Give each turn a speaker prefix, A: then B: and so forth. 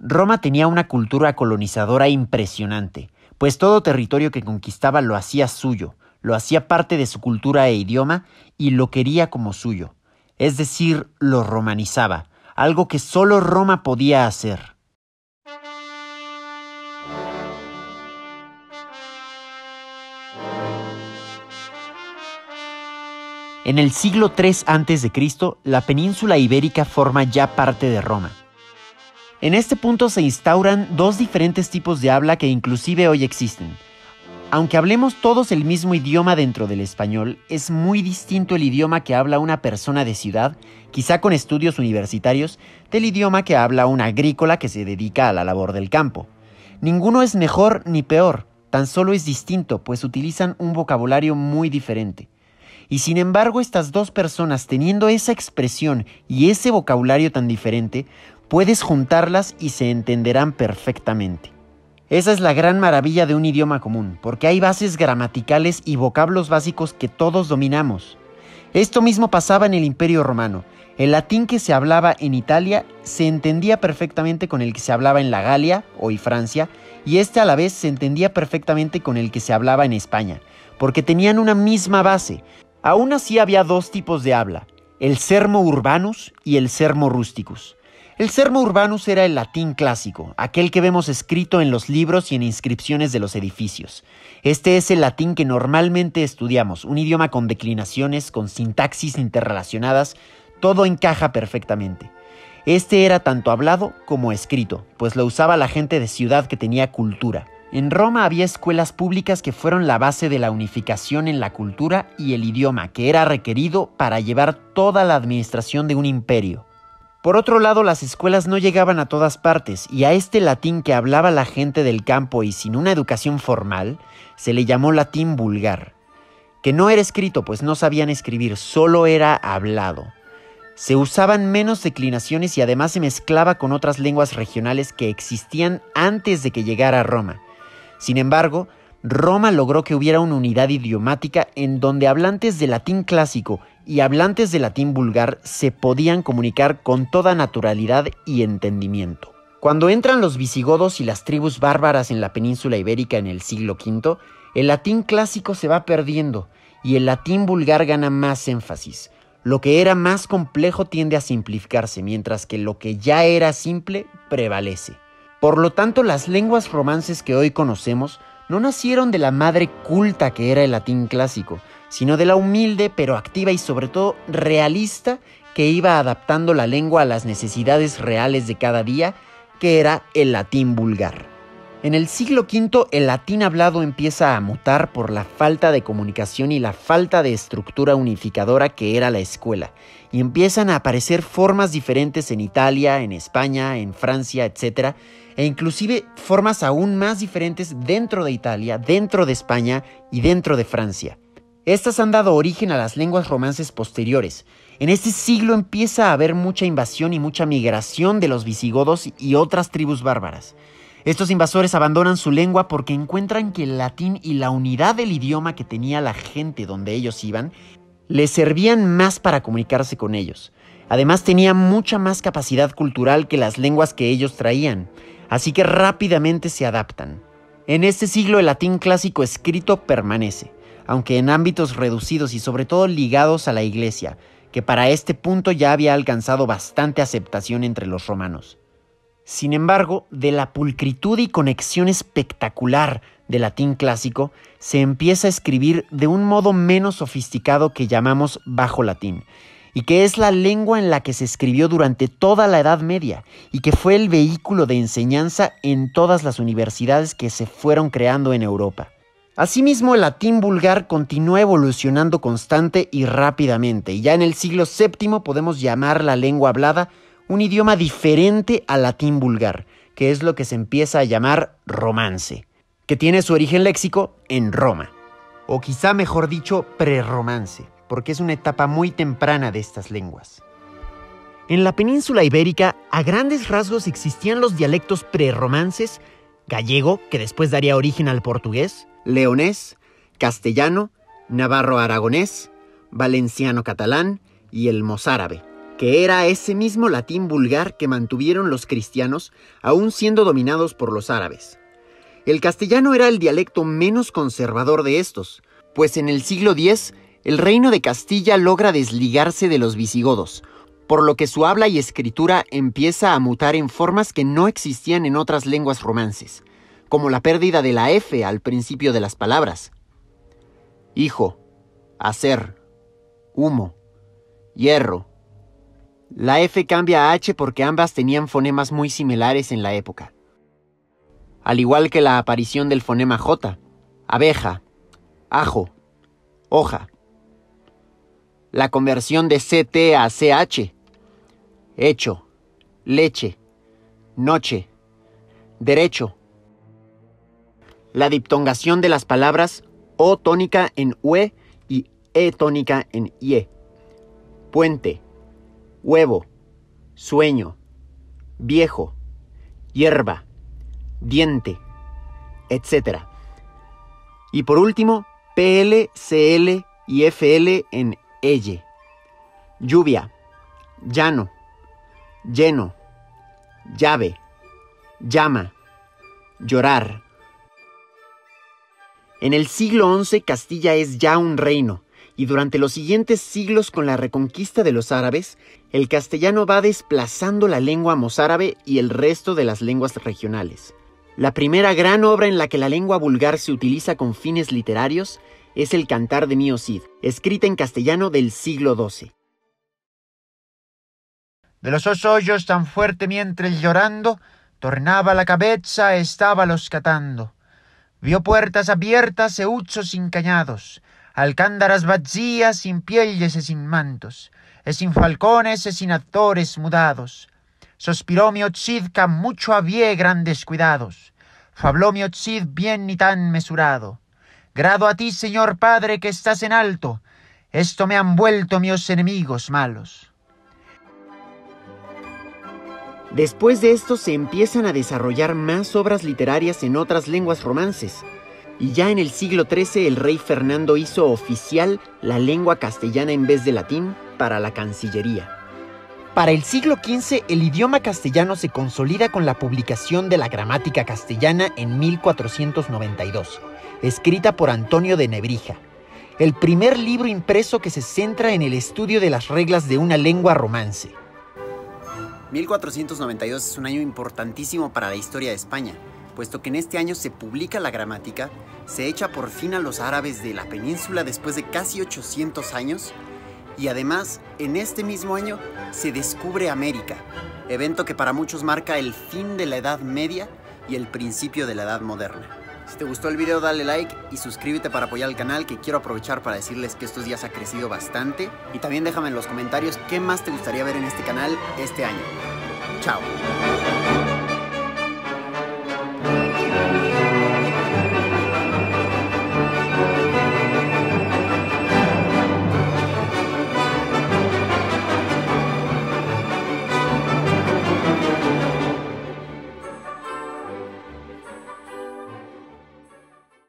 A: Roma tenía una cultura colonizadora impresionante, pues todo territorio que conquistaba lo hacía suyo, lo hacía parte de su cultura e idioma y lo quería como suyo. Es decir, lo romanizaba, algo que solo Roma podía hacer. En el siglo III a.C., la península ibérica forma ya parte de Roma. En este punto se instauran dos diferentes tipos de habla que inclusive hoy existen. Aunque hablemos todos el mismo idioma dentro del español, es muy distinto el idioma que habla una persona de ciudad, quizá con estudios universitarios, del idioma que habla un agrícola que se dedica a la labor del campo. Ninguno es mejor ni peor, tan solo es distinto, pues utilizan un vocabulario muy diferente. Y sin embargo, estas dos personas, teniendo esa expresión y ese vocabulario tan diferente, puedes juntarlas y se entenderán perfectamente. Esa es la gran maravilla de un idioma común, porque hay bases gramaticales y vocablos básicos que todos dominamos. Esto mismo pasaba en el Imperio Romano. El latín que se hablaba en Italia se entendía perfectamente con el que se hablaba en la Galia, hoy Francia, y este a la vez se entendía perfectamente con el que se hablaba en España, porque tenían una misma base. Aún así había dos tipos de habla, el sermo urbanus y el sermo rusticus. El sermo urbanus era el latín clásico, aquel que vemos escrito en los libros y en inscripciones de los edificios. Este es el latín que normalmente estudiamos, un idioma con declinaciones, con sintaxis interrelacionadas, todo encaja perfectamente. Este era tanto hablado como escrito, pues lo usaba la gente de ciudad que tenía cultura. En Roma había escuelas públicas que fueron la base de la unificación en la cultura y el idioma que era requerido para llevar toda la administración de un imperio. Por otro lado, las escuelas no llegaban a todas partes y a este latín que hablaba la gente del campo y sin una educación formal, se le llamó latín vulgar, que no era escrito pues no sabían escribir, solo era hablado. Se usaban menos declinaciones y además se mezclaba con otras lenguas regionales que existían antes de que llegara a Roma. Sin embargo, Roma logró que hubiera una unidad idiomática en donde hablantes de latín clásico y hablantes de latín vulgar se podían comunicar con toda naturalidad y entendimiento. Cuando entran los visigodos y las tribus bárbaras en la península ibérica en el siglo V, el latín clásico se va perdiendo y el latín vulgar gana más énfasis. Lo que era más complejo tiende a simplificarse, mientras que lo que ya era simple prevalece. Por lo tanto, las lenguas romances que hoy conocemos no nacieron de la madre culta que era el latín clásico, sino de la humilde pero activa y sobre todo realista que iba adaptando la lengua a las necesidades reales de cada día, que era el latín vulgar. En el siglo V, el latín hablado empieza a mutar por la falta de comunicación y la falta de estructura unificadora que era la escuela, y empiezan a aparecer formas diferentes en Italia, en España, en Francia, etc., e inclusive formas aún más diferentes dentro de Italia, dentro de España y dentro de Francia. Estas han dado origen a las lenguas romances posteriores. En este siglo empieza a haber mucha invasión y mucha migración de los visigodos y otras tribus bárbaras. Estos invasores abandonan su lengua porque encuentran que el latín y la unidad del idioma que tenía la gente donde ellos iban les servían más para comunicarse con ellos. Además tenía mucha más capacidad cultural que las lenguas que ellos traían, así que rápidamente se adaptan. En este siglo el latín clásico escrito permanece, aunque en ámbitos reducidos y sobre todo ligados a la iglesia, que para este punto ya había alcanzado bastante aceptación entre los romanos. Sin embargo, de la pulcritud y conexión espectacular del latín clásico, se empieza a escribir de un modo menos sofisticado que llamamos bajo latín, y que es la lengua en la que se escribió durante toda la Edad Media, y que fue el vehículo de enseñanza en todas las universidades que se fueron creando en Europa. Asimismo, el latín vulgar continúa evolucionando constante y rápidamente, y ya en el siglo VII podemos llamar la lengua hablada un idioma diferente al latín vulgar, que es lo que se empieza a llamar romance, que tiene su origen léxico en Roma, o quizá mejor dicho, prerromance, porque es una etapa muy temprana de estas lenguas. En la península ibérica, a grandes rasgos existían los dialectos prerromances, gallego, que después daría origen al portugués, leonés, castellano, navarro-aragonés, valenciano-catalán y el mozárabe, que era ese mismo latín vulgar que mantuvieron los cristianos, aún siendo dominados por los árabes. El castellano era el dialecto menos conservador de estos, pues en el siglo X, el reino de Castilla logra desligarse de los visigodos, por lo que su habla y escritura empieza a mutar en formas que no existían en otras lenguas romances, como la pérdida de la F al principio de las palabras. Hijo, hacer, humo, hierro. La F cambia a H porque ambas tenían fonemas muy similares en la época. Al igual que la aparición del fonema J, abeja, ajo, hoja. La conversión de CT a CH, hecho, leche, noche, derecho. La diptongación de las palabras O tónica en UE y E tónica en IE. Puente, huevo, sueño, viejo, hierba, diente, etc. Y por último, PL, CL y FL en elle. Lluvia, llano, lleno, llave, llama, llorar. En el siglo XI Castilla es ya un reino, y durante los siguientes siglos con la reconquista de los árabes, el castellano va desplazando la lengua mozárabe y el resto de las lenguas regionales. La primera gran obra en la que la lengua vulgar se utiliza con fines literarios es el Cantar de Mio Cid, escrita en castellano del siglo XII.
B: De los dos hoyos tan fuerte mientras llorando, tornaba la cabeza estábalos catando. Vio puertas abiertas e huchos encañados, alcándaras vacías sin pielles e sin mantos, e sin falcones e sin actores mudados. Sospiró Mio Cid que mucho había grandes cuidados, fabló Mio Cid bien ni tan mesurado. Grado a ti, señor padre, que estás en alto, esto me han vuelto mios enemigos malos.
A: Después de esto se empiezan a desarrollar más obras literarias en otras lenguas romances, y ya en el siglo XIII el rey Fernando hizo oficial la lengua castellana en vez de latín para la Cancillería. Para el siglo XV el idioma castellano se consolida con la publicación de la Gramática Castellana en 1492, escrita por Antonio de Nebrija, el primer libro impreso que se centra en el estudio de las reglas de una lengua romance. 1492 es un año importantísimo para la historia de España, puesto que en este año se publica la gramática, se echa por fin a los árabes de la península después de casi 800 años, y además, en este mismo año, se descubre América, evento que para muchos marca el fin de la Edad Media y el principio de la Edad Moderna. Si te gustó el video, dale like y suscríbete para apoyar al canal, que quiero aprovechar para decirles que estos días ha crecido bastante. Y también déjame en los comentarios qué más te gustaría ver en este canal este año. Chao.